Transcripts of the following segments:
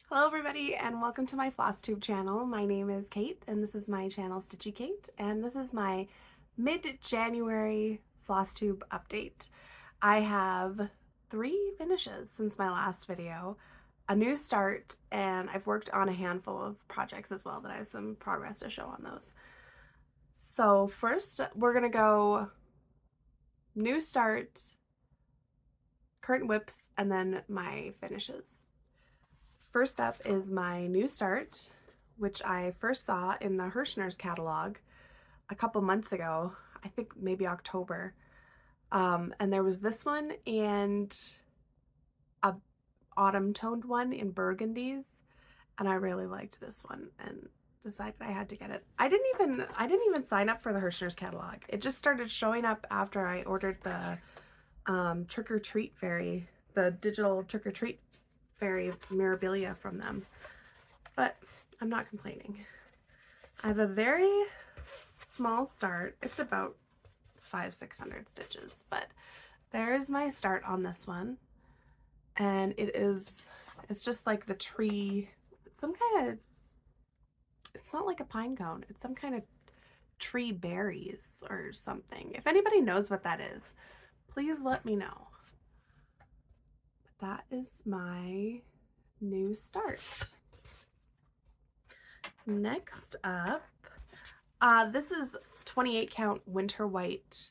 Hello everybody and welcome to my Flosstube channel. My name is Kate and this is my channel Stitchy Kate, and this is my mid-January Flosstube update. I have 3 finishes since my last video, a new start, and I've worked on a handful of projects as well that I have some progress to show on those. So first we're gonna go new start, current whips, and then my finishes. First up is my new start, which I first saw in the Hirschner's catalog a couple months ago, I think maybe October. And there was this one and a autumn toned one in burgundies, and I really liked this one and decided I had to get it. I didn't even sign up for the Hirschner's catalog. It just started showing up after I ordered the Trick or Treat Fairy, the digital Trick or Treat Fairy Mirabilia from them, but I'm not complaining. I have a very small start. It's about 500-600 stitches, but there's my start on this one, and it's just like the tree, some kind of, it's not like a pine cone, it's some kind of tree berries or something. If anybody knows what that is, please let me know. That is my new start. Next up, this is 28 count winter white,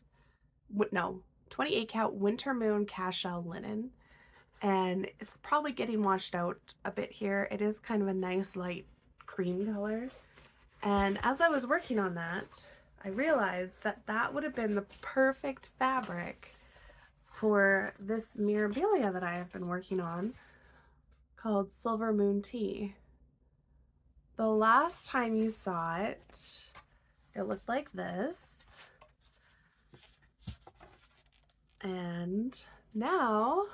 no, 28 count winter moon Cashel linen, and it's probably getting washed out a bit here. It is kind of a nice light cream color, and as I was working on that, I realized that that would have been the perfect fabric for this Mirabilia that I have been working on called Silver Moon Tea. The last time you saw it, it looked like this, and now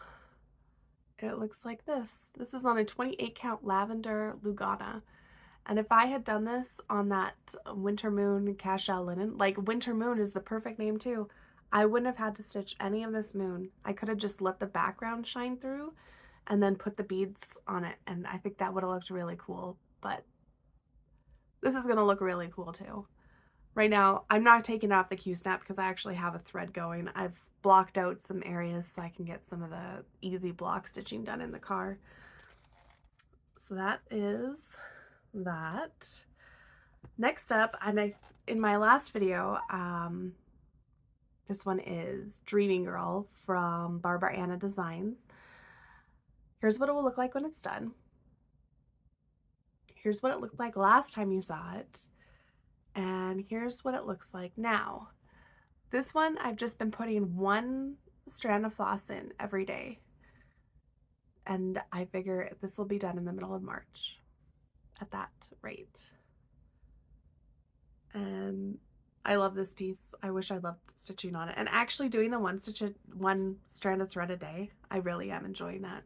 it looks like this. This is on a 28 count Lavender Lugana, and if I had done this on that Winter Moon Cashel linen, like Winter Moon is the perfect name too, I wouldn't have had to stitch any of this moon. I could have just let the background shine through and then put the beads on it, and I think that would have looked really cool, but this is gonna look really cool too. Right now, I'm not taking off the Q-snap because I actually have a thread going. I've blocked out some areas so I can get some of the easy block stitching done in the car. So that is that. Next up, and in my last video, this one is Dreaming Girl from Barbara Anna Designs. Here's what it will look like when it's done. Here's what it looked like last time you saw it. And here's what it looks like now. This one, I've just been putting 1 strand of floss in every day. And I figure this will be done in the middle of March at that rate. And I love this piece. I wish I loved stitching on it. And actually doing the 1 strand of thread a day, I really am enjoying that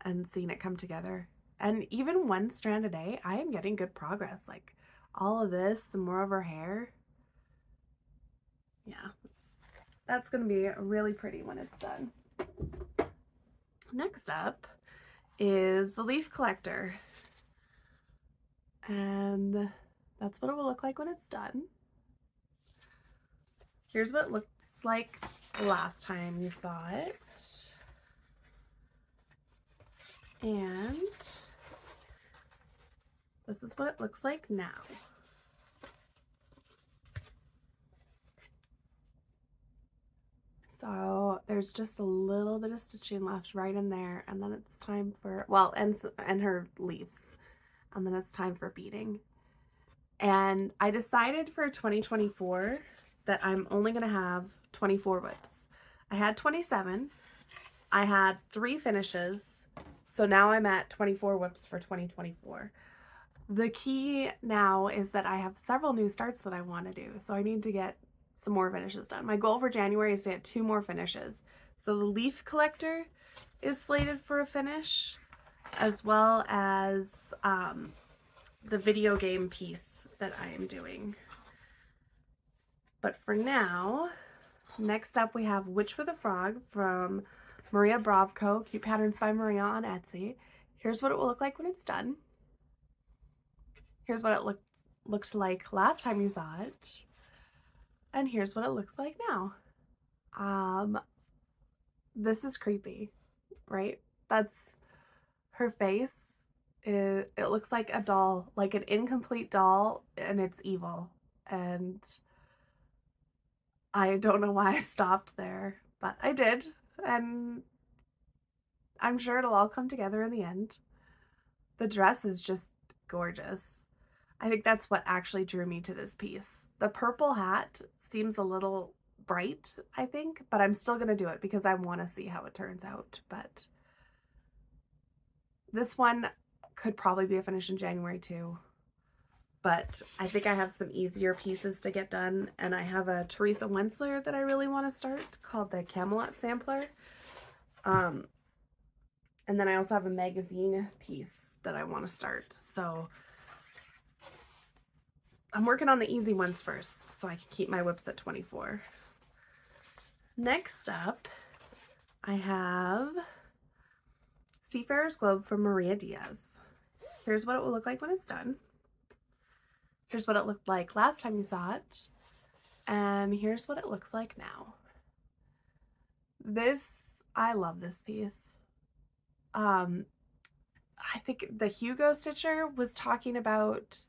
and seeing it come together. And even 1 strand a day, I am getting good progress. Like all of this, some more of her hair. Yeah, that's going to be really pretty when it's done. Next up is the leaf collector. And that's what it will look like when it's done. Here's what it looks like last time you saw it. And this is what it looks like now. So there's just a little bit of stitching left right in there, and then it's time for, well, and her leaves, and then it's time for beading. And I decided for 2024 that I'm only going to have 24 whips. I had 27. I had 3 finishes. So now I'm at 24 whips for 2024. The key now is that I have several new starts that I want to do. So I need to get some more finishes done. My goal for January is to get 2 more finishes. So the leaf collector is slated for a finish, as well as the video game piece that I am doing. But for now, next up we have Witch with a Frog from Maria Brovko, Cute Patterns by Maria on Etsy. Here's what it will look like when it's done. Here's what it looked like last time you saw it. And here's what it looks like now. This is creepy, right? That's her face. It looks like a doll, like an incomplete doll, and it's evil. And I don't know why I stopped there, but I did. And I'm sure it'll all come together in the end. The dress is just gorgeous. I think that's what actually drew me to this piece. The purple hat seems a little bright, I think, but I'm still going to do it because I want to see how it turns out. But this one could probably be a finish in January too. But I think I have some easier pieces to get done, and I have a Teresa Wensler that I really want to start called the Camelot Sampler. And then I also have a magazine piece that I want to start. So I'm working on the easy ones first so I can keep my WIPs at 24. Next up, I have Seafarer's Globe from Maria Diaz. Here's what it will look like when it's done. Here's what it looked like last time you saw it. And here's what it looks like now. I love this piece. I think the Hugo Stitcher was talking about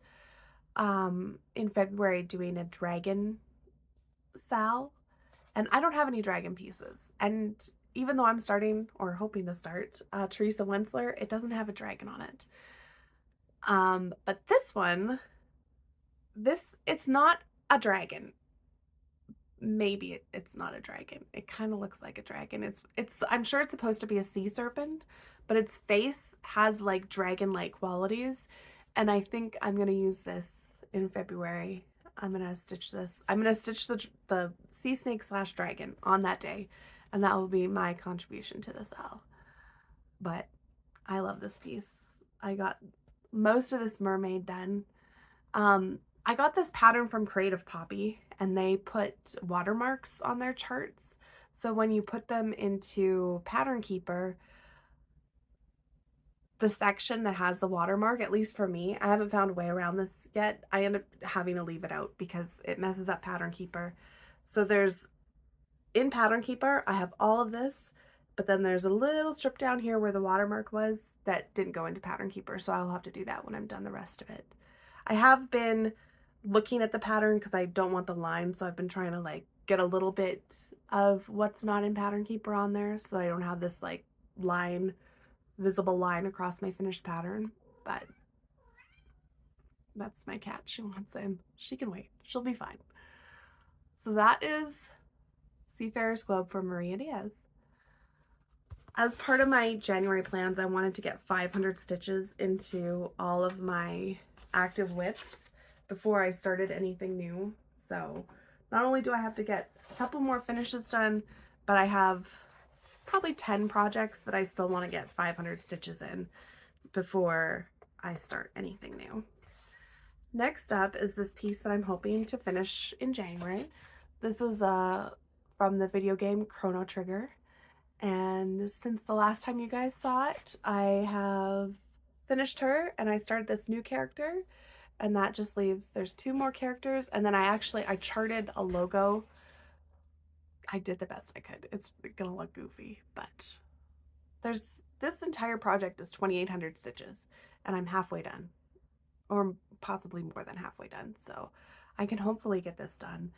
in February doing a dragon sal, and I don't have any dragon pieces. And even though I'm starting or hoping to start Teresa Wensler, it doesn't have a dragon on it. But this one, it's not a dragon. Maybe it's not a dragon. It kind of looks like a dragon. I'm sure it's supposed to be a sea serpent, but its face has like dragon-like qualities. And I think I'm going to use this in February. I'm going to stitch this. I'm going to stitch the sea snake / dragon on that day. And that will be my contribution to this owl. But I love this piece. I got most of this mermaid done. I got this pattern from Creative Poppy, and they put watermarks on their charts. So when you put them into Pattern Keeper, the section that has the watermark, at least for me, I haven't found a way around this yet. I end up having to leave it out because it messes up Pattern Keeper. So in Pattern Keeper, I have all of this, but then there's a little strip down here where the watermark was that didn't go into Pattern Keeper. So I'll have to do that when I'm done the rest of it. I have been looking at the pattern because I don't want the line, so I've been trying to like get a little bit of what's not in Pattern Keeper on there so that I don't have this like visible line across my finished pattern. But that's my cat. She wants in. She can wait. She'll be fine. So that is Seafarer's Globe from Maria Diaz. As part of my January plans, I wanted to get 500 stitches into all of my active WIPs before I started anything new. So not only do I have to get a couple more finishes done, but I have probably 10 projects that I still want to get 500 stitches in before I start anything new. Next up is this piece that I'm hoping to finish in January. This is from the video game Chrono Trigger. And since the last time you guys saw it, I have finished her and I started this new character. And that just leaves, there's 2 more characters. And then I charted a logo. I did the best I could. It's gonna look goofy, but this entire project is 2,800 stitches and I'm halfway done, or possibly more than halfway done. So I can hopefully get this done.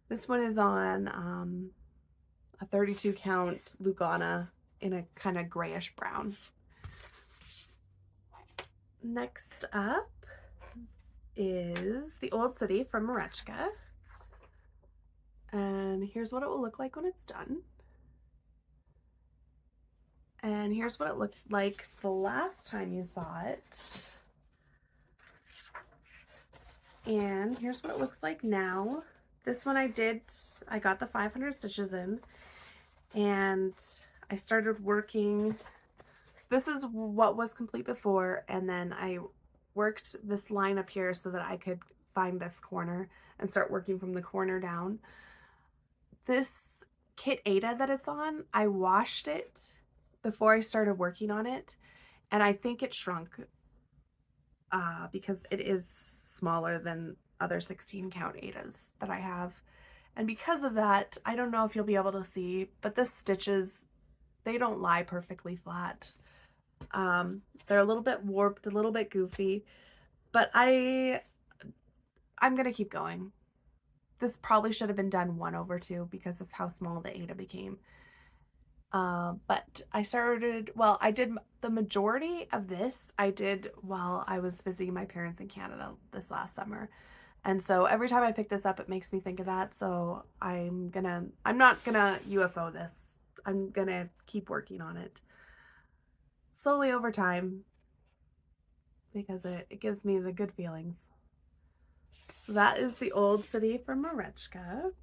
This one is on a 32 count Lugana in a kind of grayish brown. Next up is the Old City from Merejka. And here's what it will look like when it's done. And here's what it looked like the last time you saw it. And here's what it looks like now. This one I got the 500 stitches in, and I started working. This is what was complete before, and then I worked this line up here so that I could find this corner and start working from the corner down. This kit Aida that it's on, I washed it before I started working on it, And I think it shrunk because it is smaller than other 16 count Aidas that I have. And because of that, I don't know if you'll be able to see, but the stitches, they don't lie perfectly flat. They're a little bit warped, a little bit goofy, but I'm gonna keep going. This probably should have been done 1/2 because of how small the Aida became. But I started, well, I did the majority of this I did while I was visiting my parents in Canada this last summer. And so every time I pick this up, it makes me think of that. So I'm not gonna UFO this. I'm gonna keep working on it slowly over time because it gives me the good feelings. So that is the Old City from Merejka.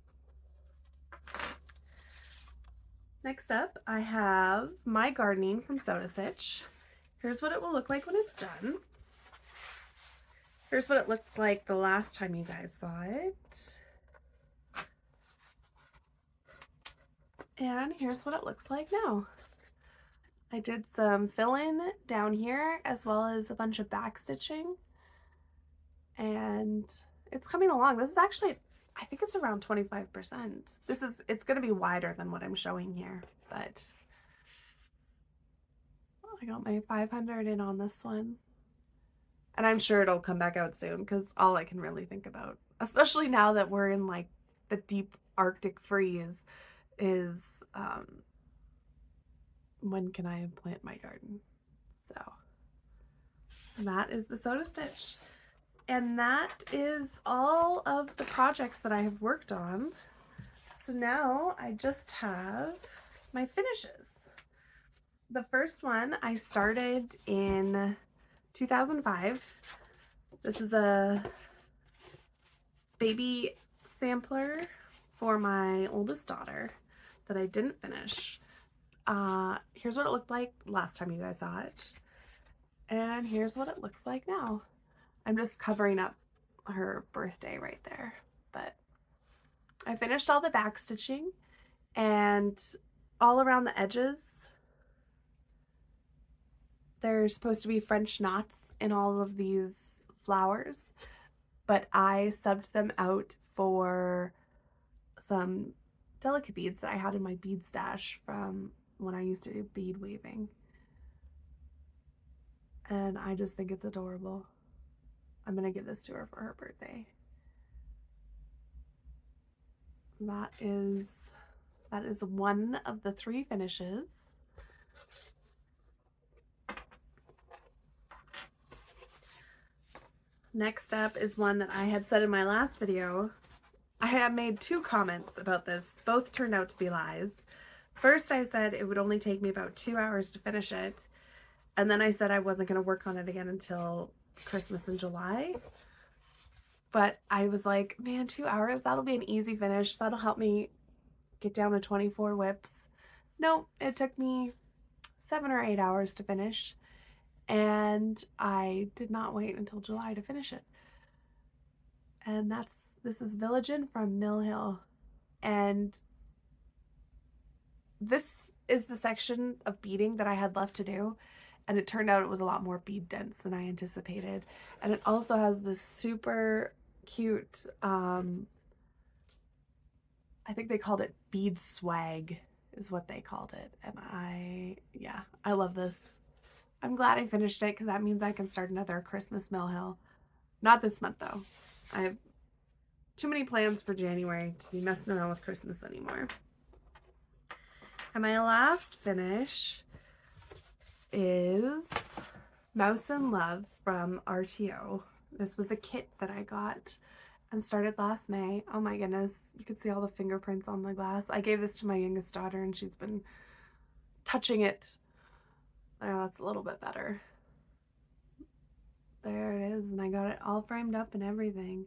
Next up, I have my gardening from Soda Stitch. Here's what it will look like when it's done. Here's what it looked like the last time you guys saw it. And here's what it looks like now. I did some fill-in down here as well as a bunch of back stitching. And it's coming along. This is actually, I think it's around 25%. It's going to be wider than what I'm showing here, but I got my 500 in on this one. And I'm sure it'll come back out soon because all I can really think about, especially now that we're in like the deep Arctic freeze, is when can I plant my garden? So that is the Soda Stitch. And that is all of the projects that I have worked on. So now I just have my finishes. The first one I started in 2005. This is a baby sampler for my oldest daughter that I didn't finish. Here's what it looked like last time you guys saw it. And here's what it looks like now. I'm just covering up her birthday right there. But I finished all the back stitching and all around the edges. There's supposed to be French knots in all of these flowers, but I subbed them out for some delicate beads that I had in my bead stash from when I used to do bead weaving. And I just think it's adorable. I'm gonna give this to her for her birthday. That is one of the 3 finishes. Next up is one that I had said in my last video. I had made 2 comments about this. Both turned out to be lies. First, I said it would only take me about 2 hours to finish it. And then I said I wasn't going to work on it again until Christmas in July. But I was like, man, 2 hours, that'll be an easy finish. That'll help me get down to 24 WIPs. No, it took me 7 or 8 hours to finish. And I did not wait until July to finish it. And this is Village Inn from Mill Hill. And this is the section of beading that I had left to do. And it turned out it was a lot more bead dense than I anticipated. And it also has this super cute, I think they called it bead swag is what they called it. And I love this. I'm glad I finished it because that means I can start another Christmas Mill Hill. Not this month though. I have too many plans for January to be messing around with Christmas anymore. And my last finish is Mouse and Love from RTO. This was a kit that I got and started last May. Oh my goodness, you can see all the fingerprints on the glass. I gave this to my youngest daughter and she's been touching it. There, that's a little bit better. There it is, and I got it all framed up and everything.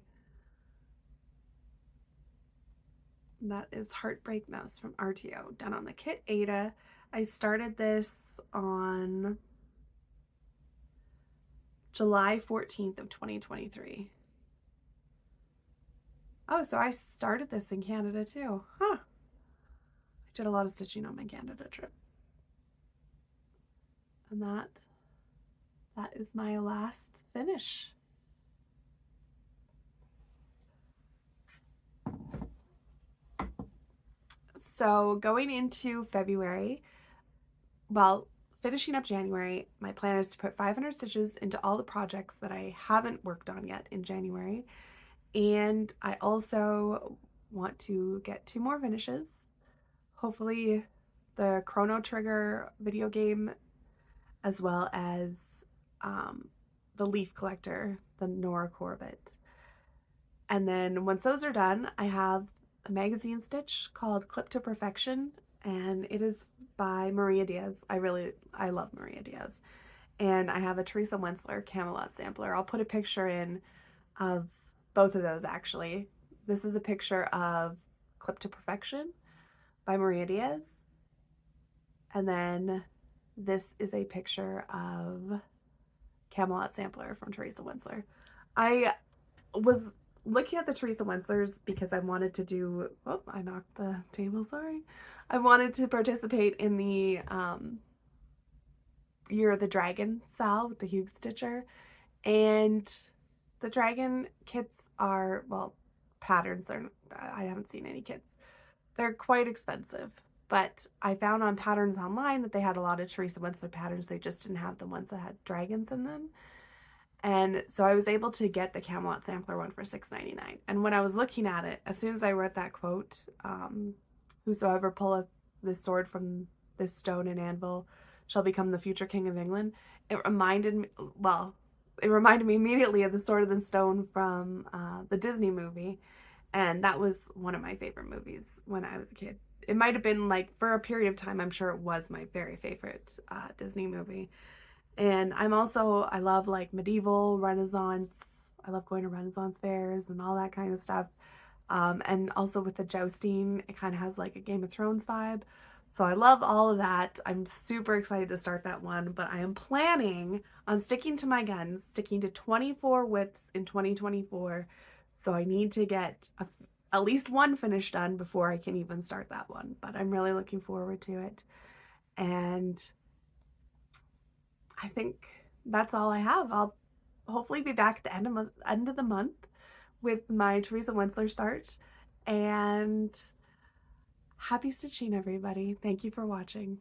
That is Heartbreak Mouse from RTO, done on the kit Aida. I started this on July 14th of 2023. Oh, so I started this in Canada too. Huh. I did a lot of stitching on my Canada trip. And that that is my last finish. So going into February, well, finishing up January, my plan is to put 500 stitches into all the projects that I haven't worked on yet in January. And I also want to get 2 more finishes. Hopefully the Chrono Trigger video game, as well as the leaf collector, the Nora Corbett. And then once those are done, I have a magazine stitch called Clip to Perfection, and it is by Maria Diaz. I love Maria Diaz. And I have a Teresa Wentzler Camelot sampler. I'll put a picture in of both of those actually. This is a picture of Clip to Perfection by Maria Diaz. And then this is a picture of Camelot sampler from Teresa Wentzler. I was looking at the Teresa Wentzlers because I wanted to do, oh, I knocked the table, sorry. I wanted to participate in the Year of the Dragon style with the Hugh Stitcher. And the dragon kits are, well, patterns. I haven't seen any kits. They're quite expensive. But I found on Patterns Online that they had a lot of Teresa Wentzler patterns. They just didn't have the ones that had dragons in them. And so I was able to get the Camelot sampler one for $6.99. And when I was looking at it, as soon as I read that quote, whosoever pulleth this sword from this stone and anvil shall become the future king of England, it reminded me, well, it reminded me immediately of the Sword and the Stone from the Disney movie. And that was one of my favorite movies when I was a kid. It might have been like, for a period of time, I'm sure it was my very favorite Disney movie. And I love like medieval, Renaissance. I love going to Renaissance fairs and all that kind of stuff. And also with the jousting, it kind of has like a Game of Thrones vibe. So I love all of that. I'm super excited to start that one, but I am planning on sticking to my guns, sticking to 24 WIPs in 2024. So I need to get at least one finish done before I can even start that one. But I'm really looking forward to it. And I think that's all I have. I'll hopefully be back at the end of the month with my Teresa Wentzler start. And happy stitching, everybody. Thank you for watching.